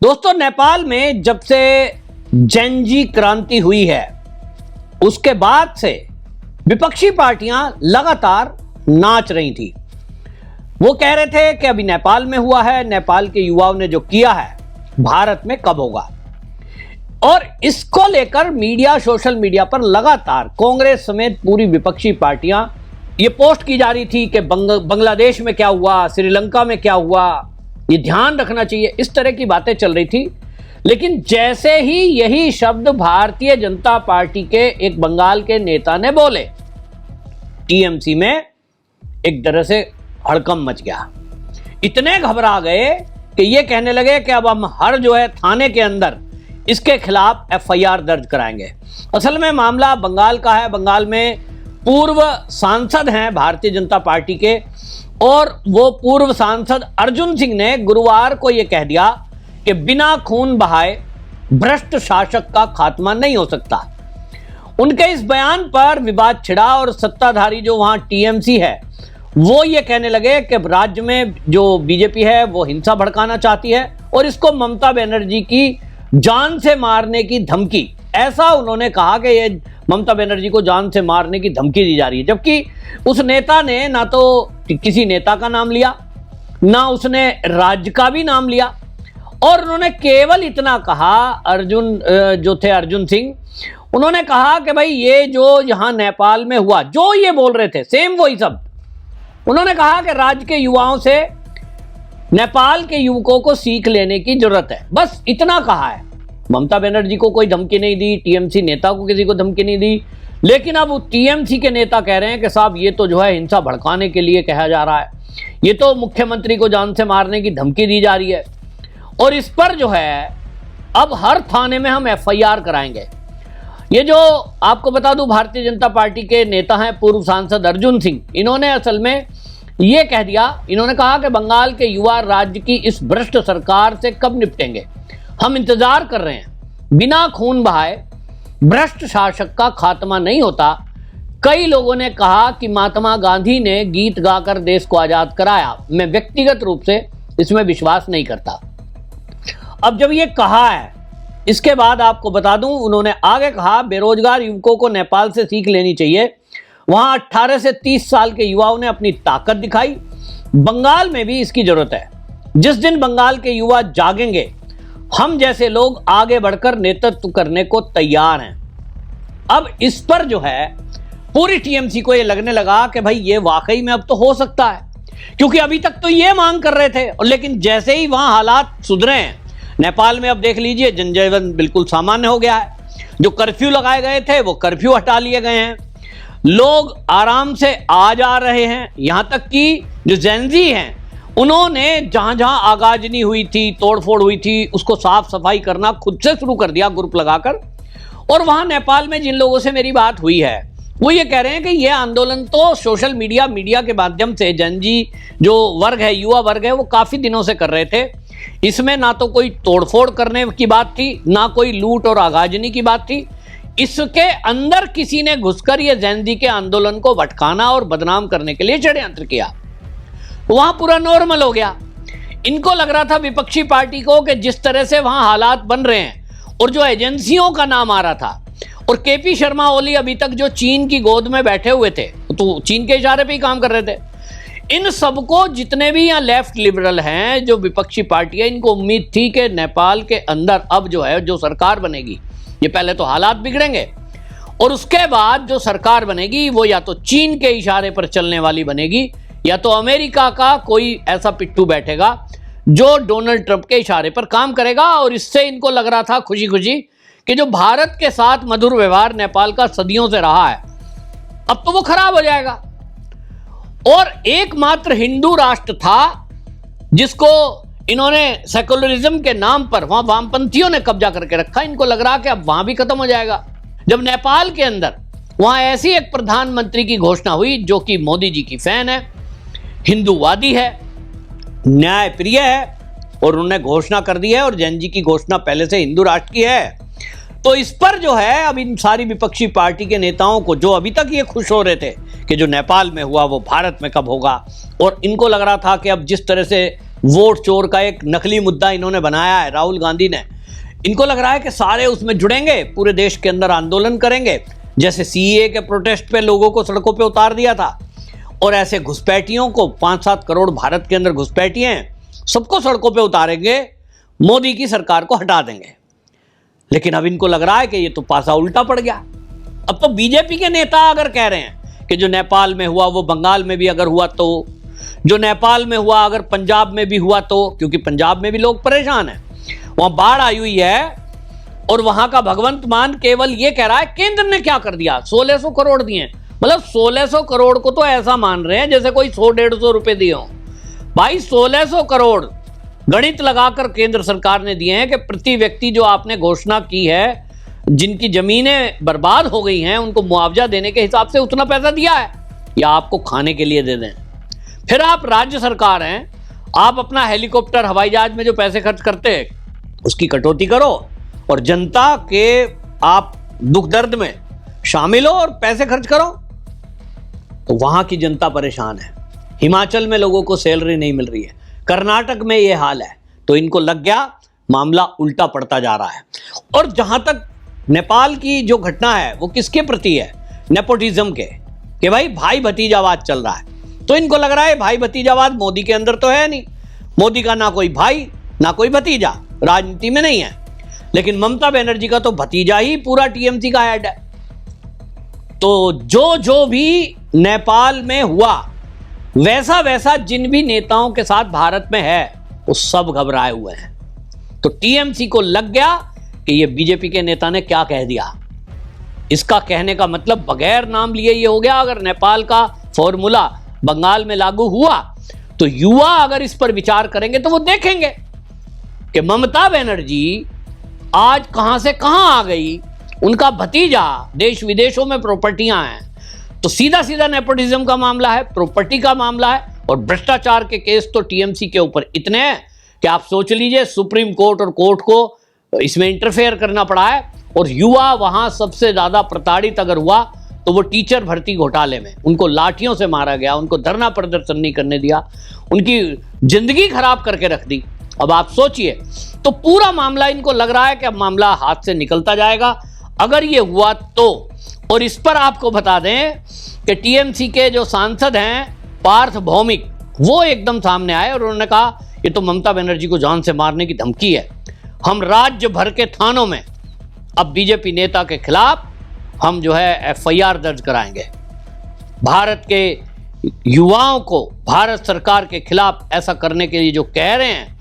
दोस्तों, नेपाल में जब से जेनजी क्रांति हुई है उसके बाद से विपक्षी पार्टियां लगातार नाच रही थी। वो कह रहे थे कि अभी नेपाल में हुआ है, नेपाल के युवाओं ने जो किया है भारत में कब होगा। और इसको लेकर मीडिया, सोशल मीडिया पर लगातार कांग्रेस समेत पूरी विपक्षी पार्टियां ये पोस्ट की जा रही थी कि बांग्लादेश में क्या हुआ, श्रीलंका में क्या हुआ, ये ध्यान रखना चाहिए, इस तरह की बातें चल रही थी। लेकिन जैसे ही यही शब्द भारतीय जनता पार्टी के एक बंगाल के नेता ने बोले, टीएमसी में एक तरह से हड़कंप मच गया। इतने घबरा गए कि ये कहने लगे कि अब हम हर थाने के अंदर इसके खिलाफ एफआईआर दर्ज कराएंगे। असल में मामला बंगाल का है। बंगाल में पूर्व सांसद हैं भारतीय जनता पार्टी के, और वो पूर्व सांसद अर्जुन सिंह ने गुरुवार को ये कह दिया कि बिना खून बहाए भ्रष्ट शासक का खात्मा नहीं हो सकता। उनके इस बयान पर विवाद छिड़ा और सत्ताधारी जो वहां टीएमसी है वो ये कहने लगे कि राज्य में जो बीजेपी है वो हिंसा भड़काना चाहती है और इसको ममता बनर्जी की जान से मारने की धमकी, ऐसा उन्होंने कहा कि ये ममता बनर्जी को जान से मारने की धमकी दी जा रही है। जबकि उस नेता ने ना तो किसी नेता का नाम लिया, ना उसने राज्य का भी नाम लिया, और उन्होंने केवल इतना कहा, अर्जुन सिंह, उन्होंने कहा कि भाई ये जो यहाँ नेपाल में हुआ, जो ये बोल रहे थे सेम वही सब उन्होंने कहा कि राज्य के युवाओं से नेपाल के युवकों को सीख लेने की जरूरत है। बस इतना कहा है। ममता बनर्जी को कोई धमकी नहीं दी, टीएमसी नेता को किसी को धमकी नहीं दी। लेकिन अब टीएमसी के नेता कह रहे हैं कि साहब ये तो हिंसा भड़काने के लिए कहा जा रहा है, ये तो मुख्यमंत्री को जान से मारने की धमकी दी जा रही है, और इस पर अब हर थाने में हम एफआईआर कराएंगे। ये जो आपको बता दूं, भारतीय जनता पार्टी के नेता हैं पूर्व सांसद अर्जुन सिंह, इन्होंने असल में ये कह दिया, इन्होंने कहा कि बंगाल के युवा राज्य की इस भ्रष्ट सरकार से कब निपटेंगे, हम इंतजार कर रहे हैं। बिना खून बहाए भ्रष्ट शासक का खात्मा नहीं होता। कई लोगों ने कहा कि महात्मा गांधी ने गीत गाकर देश को आजाद कराया। मैं व्यक्तिगत रूप से इसमें विश्वास नहीं करता। अब जब ये कहा है, इसके बाद आपको बता दूं, उन्होंने आगे कहा बेरोजगार युवकों को नेपाल से सीख लेनी चाहिए। वहां 18 से 30 साल के युवाओं ने अपनी ताकत दिखाई। बंगाल में भी इसकी जरूरत है। जिस दिन बंगाल के युवा जागेंगे, हम जैसे लोग आगे बढ़कर नेतृत्व करने को तैयार हैं। अब इस पर पूरी टीएमसी को ये लगने लगा कि भाई ये वाकई में अब तो हो सकता है, क्योंकि अभी तक तो ये मांग कर रहे थे, और लेकिन जैसे ही वहां हालात सुधरे हैं नेपाल में, अब देख लीजिए जनजीवन बिल्कुल सामान्य हो गया है। जो कर्फ्यू लगाए गए थे वो कर्फ्यू हटा लिए गए हैं, लोग आराम से आ जा रहे हैं। यहां तक कि जो जेनजी हैं उन्होंने जहां जहां आगाजनी हुई थी, तोड़फोड़ हुई थी, उसको साफ सफाई करना खुद से शुरू कर दिया ग्रुप लगाकर। और वहां नेपाल में जिन लोगों से मेरी बात हुई है वो ये कह रहे हैं कि ये आंदोलन तो सोशल मीडिया के माध्यम से जेनजी जो वर्ग है, युवा वर्ग है, वो काफी दिनों से कर रहे थे। इसमें ना तो कोई तोड़फोड़ करने की बात थी, ना कोई लूट और आगाजनी की बात थी। इसके अंदर किसी ने घुसकर ये जेनजी के आंदोलन को भटकाना और बदनाम करने के लिए षड्यंत्र किया। वहां पूरा नॉर्मल हो गया। इनको लग रहा था विपक्षी पार्टी को कि जिस तरह से वहां हालात बन रहे हैं और जो एजेंसियों का नाम आ रहा था, और केपी शर्मा ओली अभी तक जो चीन की गोद में बैठे हुए थे, तो चीन के इशारे पे ही काम कर रहे थे। इन सबको, जितने भी यहाँ लेफ्ट लिबरल हैं, जो विपक्षी पार्टी है, इनको उम्मीद थी कि नेपाल के अंदर अब जो सरकार बनेगी, ये पहले तो हालात बिगड़ेंगे और उसके बाद जो सरकार बनेगी वो या तो चीन के इशारे पर चलने वाली बनेगी, या तो अमेरिका का कोई ऐसा पिट्ठू बैठेगा जो डोनाल्ड ट्रंप के इशारे पर काम करेगा। और इससे इनको लग रहा था खुशी खुशी कि जो भारत के साथ मधुर व्यवहार नेपाल का सदियों से रहा है, अब तो वो खराब हो जाएगा। और एकमात्र हिंदू राष्ट्र था जिसको इन्होंने सेकुलरिज्म के नाम पर वहां वामपंथियों ने कब्जा करके रखा। इनको लग रहा कि अब वहां भी खत्म हो जाएगा। जब नेपाल के अंदर वहां ऐसी एक प्रधानमंत्री की घोषणा हुई जो कि मोदी जी की फैन है, हिंदूवादी है, न्यायप्रिय है, और उन्होंने घोषणा कर दी है, और जेनजी की घोषणा पहले से हिंदू राष्ट्र की है, तो इस पर अब इन सारी विपक्षी पार्टी के नेताओं को, जो अभी तक ये खुश हो रहे थे कि जो नेपाल में हुआ वो भारत में कब होगा, और इनको लग रहा था कि अब जिस तरह से वोट चोर का एक नकली मुद्दा इन्होंने बनाया है, राहुल गांधी ने। इनको लग रहा है कि सारे उसमें जुड़ेंगे, पूरे देश के अंदर आंदोलन करेंगे, जैसे सीएए के प्रोटेस्ट पे लोगों को सड़कों पे उतार दिया था, और ऐसे घुसपैठियों को 5-7 करोड़ भारत के अंदर घुसपैठिए हैं, सबको सड़कों पे उतारेंगे, मोदी की सरकार को हटा देंगे। लेकिन अब इनको लग रहा है कि ये तो पासा उल्टा पड़ गया। अब तो बीजेपी के नेता अगर कह रहे हैं कि जो नेपाल में हुआ वो बंगाल में भी अगर हुआ तो, जो नेपाल में हुआ अगर पंजाब में भी हुआ तो, क्योंकि पंजाब में भी लोग परेशान हैं, वहां बाढ़ आई हुई है, और वहां का भगवंत मान केवल ये कह रहा है केंद्र ने क्या कर दिया, 1600 करोड़ दिए। मतलब 1600 करोड़ को तो ऐसा मान रहे हैं जैसे कोई 100-150 रुपए दिए हों। भाई 1600 करोड़ गणित लगाकर केंद्र सरकार ने दिए हैं कि प्रति व्यक्ति जो आपने घोषणा की है, जिनकी जमीनें बर्बाद हो गई हैं, उनको मुआवजा देने के हिसाब से उतना पैसा दिया है, या आपको खाने के लिए दे दें। फिर आप राज्य सरकार हैं, आप अपना हेलीकॉप्टर हवाई जहाज में जो पैसे खर्च करते हैं उसकी कटौती करो, और जनता के आप दुख दर्द में शामिल हो और पैसे खर्च करो। तो वहां की जनता परेशान है। हिमाचल में लोगों को सैलरी नहीं मिल रही है, कर्नाटक में यह हाल है। तो इनको लग गया मामला उल्टा पड़ता जा रहा है। और जहां तक नेपाल की जो घटना है वो किसके प्रति है, नेपोटिज्म के, कि भाई भतीजावाद चल रहा है। तो इनको लग रहा है भाई भतीजावाद मोदी के अंदर तो है नहीं, मोदी का ना कोई भाई ना कोई भतीजा राजनीति में नहीं है, लेकिन ममता बनर्जी का तो भतीजा ही पूरा टीएमसी का हेड है। तो जो भी नेपाल में हुआ वैसा वैसा जिन भी नेताओं के साथ भारत में है वो सब घबराए हुए हैं। तो टीएमसी को लग गया कि ये बीजेपी के नेता ने क्या कह दिया। इसका कहने का मतलब बगैर नाम लिए ये हो गया, अगर नेपाल का फॉर्मूला बंगाल में लागू हुआ तो युवा अगर इस पर विचार करेंगे तो वो देखेंगे कि ममता बनर्जी आज कहां से कहां आ गई, उनका भतीजा, देश विदेशों में प्रॉपर्टियां हैं। तो सीधा सीधा नेपोटिज्म का मामला है, प्रॉपर्टी का मामला है, और भ्रष्टाचार के केस तो टीएमसी के ऊपर इतने हैं कि आप सोच लीजिए सुप्रीम कोर्ट और कोर्ट को इसमें इंटरफेयर करना पड़ा है। और युवा वहां सबसे ज्यादा प्रताड़ित अगर हुआ तो वो टीचर भर्ती घोटाले में, उनको लाठियों से मारा गया, उनको धरना प्रदर्शन नहीं करने दिया, उनकी जिंदगी खराब करके रख दी। अब आप सोचिए, तो पूरा मामला इनको लग रहा है कि अब मामला हाथ से निकलता जाएगा अगर ये हुआ तो। और इस पर आपको बता दें कि टीएमसी के जो सांसद हैं पार्थ भौमिक, वो एकदम सामने आए और उन्होंने कहा ये तो ममता बनर्जी को जान से मारने की धमकी है। हम राज्य भर के थानों में अब बीजेपी नेता के खिलाफ हम जो है एफआईआर दर्ज कराएंगे। भारत के युवाओं को भारत सरकार के खिलाफ ऐसा करने के लिए जो कह रहे हैं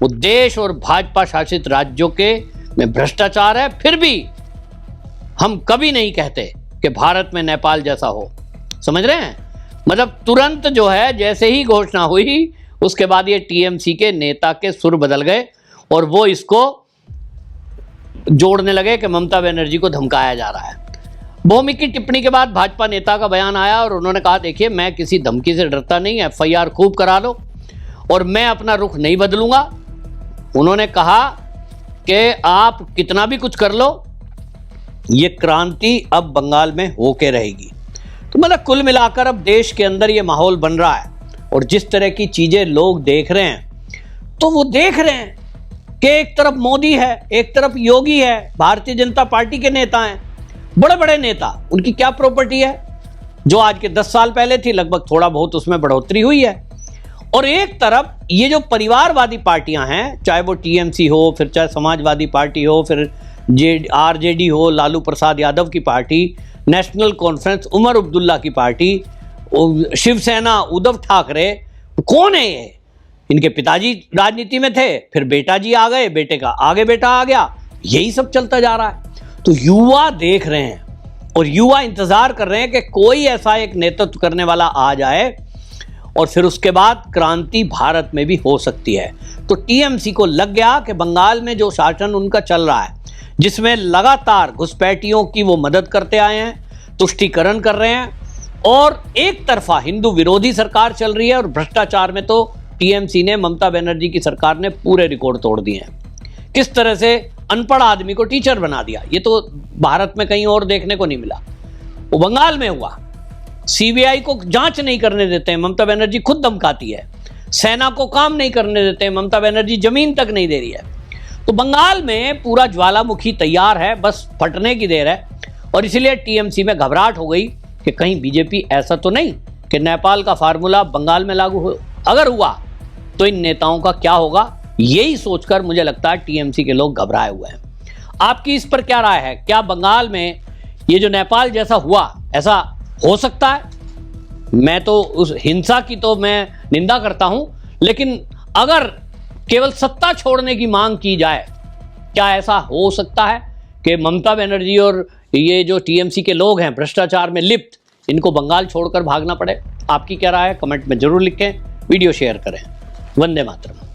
वो देश और भाजपा शासित राज्यों के में भ्रष्टाचार है। फिर भी हम कभी नहीं कहते कि भारत में नेपाल जैसा हो। समझ रहे हैं? मतलब तुरंत जो है जैसे ही घोषणा हुई उसके बाद ये टीएमसी के नेता के सुर बदल गए और वो इसको जोड़ने लगे कि ममता बनर्जी को धमकाया जा रहा है। भौमिक की टिप्पणी के बाद भाजपा नेता का बयान आया और उन्होंने कहा देखिए मैं किसी धमकी से डरता नहीं, एफआईआर खूब करा लो और मैं अपना रुख नहीं बदलूंगा। उन्होंने कहा कि आप कितना भी कुछ कर लो, ये क्रांति अब बंगाल में होके रहेगी। तो मतलब कुल मिलाकर अब देश के अंदर ये माहौल बन रहा है और जिस तरह की चीजें लोग देख रहे हैं तो वो देख रहे हैं कि एक तरफ मोदी है, एक तरफ योगी है, भारतीय जनता पार्टी के नेता हैं, बड़े बड़े नेता, उनकी क्या प्रॉपर्टी है जो आज के 10 साल पहले थी, लगभग थोड़ा बहुत उसमें बढ़ोतरी हुई है। और एक तरफ ये जो परिवारवादी पार्टियां हैं, चाहे वो टीएमसी हो, फिर चाहे समाजवादी पार्टी हो, फिर आरजेडी हो, लालू प्रसाद यादव की party, national conference Omar Abdullah की पार्टी, शिवसेना उद्धव ठाकरे, कौन है ये? इनके पिताजी राजनीति में थे, फिर बेटा जी आ गए, बेटे का आगे बेटा आ गया, यही सब चलता जा रहा है। तो युवा देख रहे हैं और युवा इंतजार कर रहे हैं कि कोई ऐसा एक नेतृत्व करने वाला आ जाए और फिर उसके बाद क्रांति भारत में भी हो सकती है। तो टीएमसी को लग गया कि बंगाल में जो शासन उनका चल रहा है, जिसमें लगातार घुसपैठियों की वो मदद करते आए हैं, तुष्टीकरण कर रहे हैं और एक तरफा हिंदू विरोधी सरकार चल रही है और भ्रष्टाचार में तो टीएमसी ने, ममता बनर्जी की सरकार ने पूरे रिकॉर्ड तोड़ दिए हैं। किस तरह से अनपढ़ आदमी को टीचर बना दिया, ये तो भारत में कहीं और देखने को नहीं मिला। वो बंगाल में हुआ। सीबीआई को जांच नहीं करने देते हैं, ममता बनर्जी खुद धमकाती है सेना को काम नहीं करने देते, ममता बनर्जी जमीन तक नहीं दे रही है। तो बंगाल में पूरा ज्वालामुखी तैयार है, बस फटने की देर है। और इसीलिए टीएमसी में घबराहट हो गई कि कहीं बीजेपी ऐसा तो नहीं कि नेपाल का फार्मूला बंगाल में लागू हो, अगर हुआ तो इन नेताओं का क्या होगा, यही सोचकर मुझे लगता है टीएमसी के लोग घबराए हुए हैं। आपकी इस पर क्या राय है? क्या बंगाल में ये जो नेपाल जैसा हुआ ऐसा हो सकता है? मैं तो उस हिंसा की तो मैं निंदा करता हूं, लेकिन अगर केवल सत्ता छोड़ने की मांग की जाए, क्या ऐसा हो सकता है कि ममता बनर्जी और ये जो टीएमसी के लोग हैं भ्रष्टाचार में लिप्त, इनको बंगाल छोड़कर भागना पड़े? आपकी क्या राय है? कमेंट में जरूर लिखें, वीडियो शेयर करें। वंदे मातरम।